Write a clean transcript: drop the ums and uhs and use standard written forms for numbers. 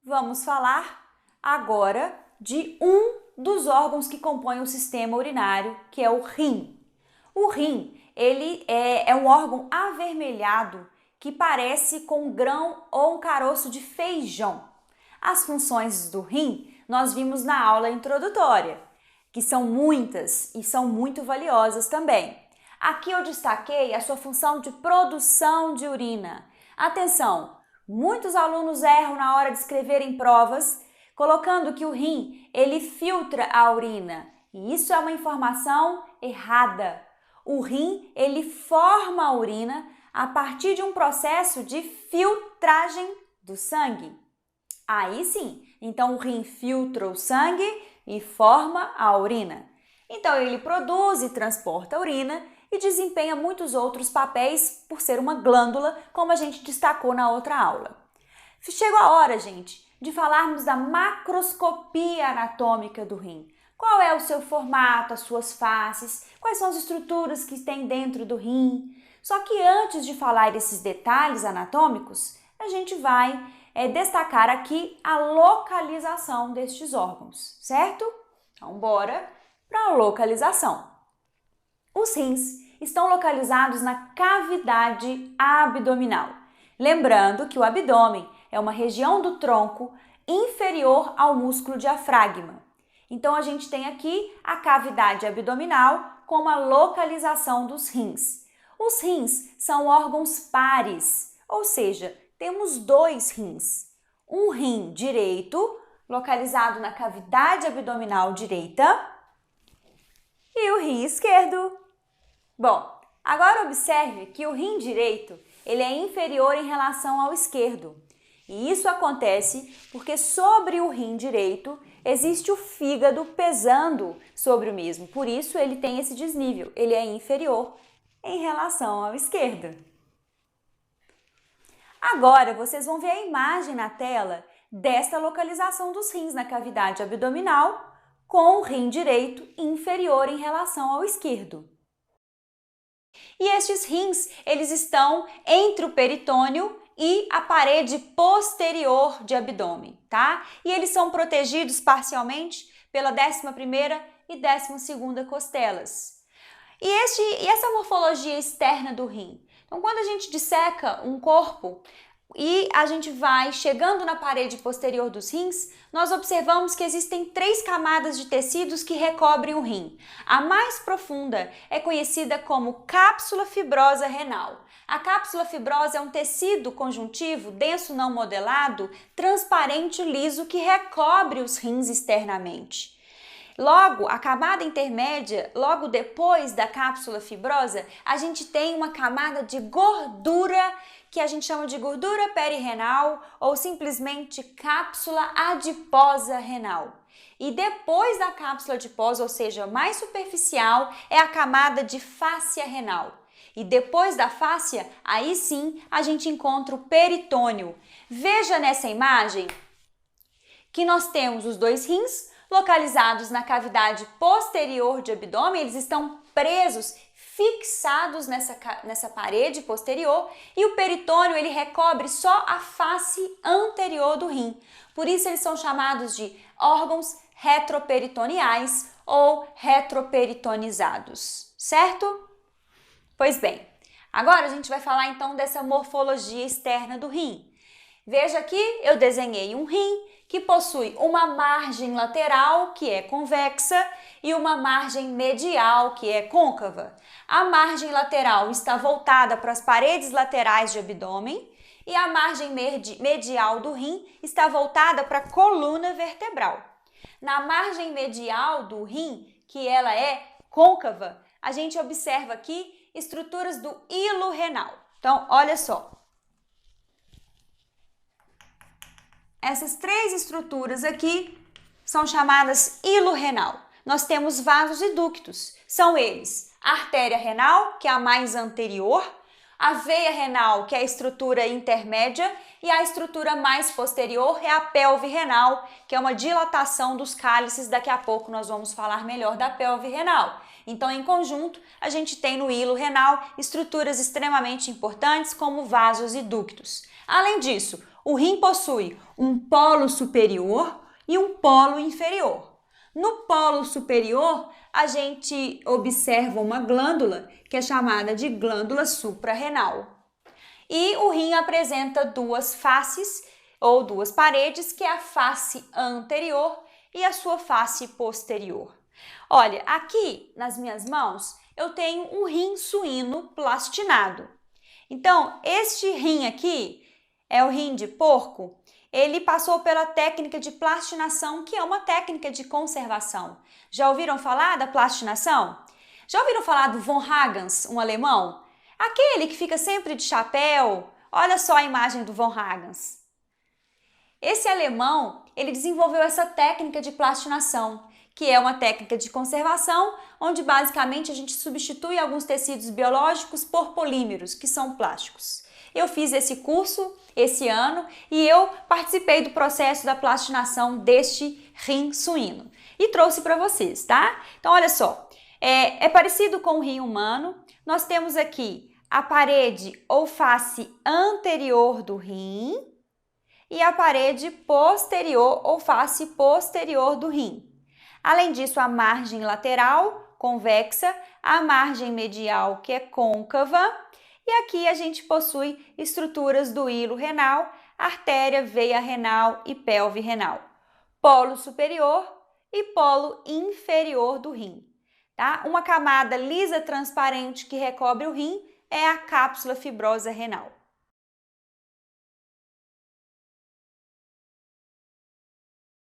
Vamos falar agora de um dos órgãos que compõem o sistema urinário, que é o rim. O rim, ele é um órgão avermelhado que parece com um grão ou um caroço de feijão. As funções do rim nós vimos na aula introdutória, que são muitas e são muito valiosas também. Aqui eu destaquei a sua função de produção de urina. Atenção, muitos alunos erram na hora de escreverem provas, colocando que o rim ele filtra a urina. E isso é uma informação errada. O rim ele forma a urina a partir de um processo de filtragem do sangue. Aí sim, então o rim filtra o sangue e forma a urina. Então ele produz e transporta a urina e desempenha muitos outros papéis por ser uma glândula, como a gente destacou na outra aula. Chegou a hora, gente, de falarmos da macroscopia anatômica do rim. Qual é o seu formato, as suas faces, quais são as estruturas que tem dentro do rim. Só que antes de falar desses detalhes anatômicos, a gente vai destacar aqui a localização destes órgãos, certo? Então, bora para a localização. Os rins estão localizados na cavidade abdominal. Lembrando que o abdômen é uma região do tronco inferior ao músculo diafragma. Então, a gente tem aqui a cavidade abdominal como a localização dos rins. Os rins são órgãos pares, ou seja, temos dois rins. Um rim direito, localizado na cavidade abdominal direita, e o rim esquerdo. Bom, agora observe que o rim direito ele é inferior em relação ao esquerdo. E isso acontece porque sobre o rim direito existe o fígado pesando sobre o mesmo. Por isso ele tem esse desnível, ele é inferior em relação ao esquerdo. Agora vocês vão ver a imagem na tela desta localização dos rins na cavidade abdominal com o rim direito inferior em relação ao esquerdo. E estes rins, eles estão entre o peritônio e a parede posterior de abdômen, tá? E eles são protegidos parcialmente pela 11ª e 12ª costelas. E essa morfologia externa do rim? Então, quando a gente disseca um corpo e a gente vai chegando na parede posterior dos rins, nós observamos que existem 3 camadas de tecidos que recobrem o rim. A mais profunda é conhecida como cápsula fibrosa renal. A cápsula fibrosa é um tecido conjuntivo denso não modelado, transparente e liso que recobre os rins externamente. Logo, a camada intermédia, logo depois da cápsula fibrosa, a gente tem uma camada de gordura que a gente chama de gordura perirenal ou simplesmente cápsula adiposa renal. E depois da cápsula adiposa, ou seja, mais superficial, é a camada de fáscia renal. E depois da fáscia, aí sim, a gente encontra o peritônio. Veja nessa imagem que nós temos os dois rins localizados na cavidade posterior de abdômen, eles estão presos, fixados nessa parede posterior e o peritônio ele recobre só a face anterior do rim. Por isso eles são chamados de órgãos retroperitoneais ou retroperitonizados, certo? Pois bem, agora a gente vai falar então dessa morfologia externa do rim. Veja aqui, eu desenhei um rim que possui uma margem lateral, que é convexa, e uma margem medial, que é côncava. A margem lateral está voltada para as paredes laterais de abdômen e a margem medial do rim está voltada para a coluna vertebral. Na margem medial do rim, que ela é côncava, a gente observa aqui estruturas do hilo renal. Então, olha só. Essas 3 estruturas aqui são chamadas hilo renal. Nós temos vasos e ductos. São eles a artéria renal, que é a mais anterior, a veia renal, que é a estrutura intermédia, e a estrutura mais posterior é a pelve renal, que é uma dilatação dos cálices. Daqui a pouco nós vamos falar melhor da pelve renal. Então, em conjunto, a gente tem no hilo renal estruturas extremamente importantes como vasos e ductos. Além disso, O rim possui um polo superior e um polo inferior. No polo superior, a gente observa uma glândula que é chamada de glândula suprarrenal. E o rim apresenta duas faces ou duas paredes, que é a face anterior e a sua face posterior. Olha, aqui nas minhas mãos eu tenho um rim suíno plastinado. Então, este rim aqui é o rim de porco. Ele passou pela técnica de plastinação, que é uma técnica de conservação. Já ouviram falar da plastinação? Já ouviram falar do von Hagens, um alemão? Aquele que fica sempre de chapéu. Olha só a imagem do von Hagens. Esse alemão, ele desenvolveu essa técnica de plastinação, que é uma técnica de conservação, onde basicamente a gente substitui alguns tecidos biológicos por polímeros, que são plásticos. Eu fiz esse curso esse ano e eu participei do processo da plastinação deste rim suíno e trouxe para vocês, tá? Então, olha só, é parecido com o rim humano. Nós temos aqui a parede ou face anterior do rim e a parede posterior ou face posterior do rim. Além disso, a margem lateral, convexa, a margem medial, que é côncava, e aqui a gente possui estruturas do hilo renal, artéria, veia renal e pelve renal. Polo superior e polo inferior do rim. Tá? Uma camada lisa transparente que recobre o rim é a cápsula fibrosa renal.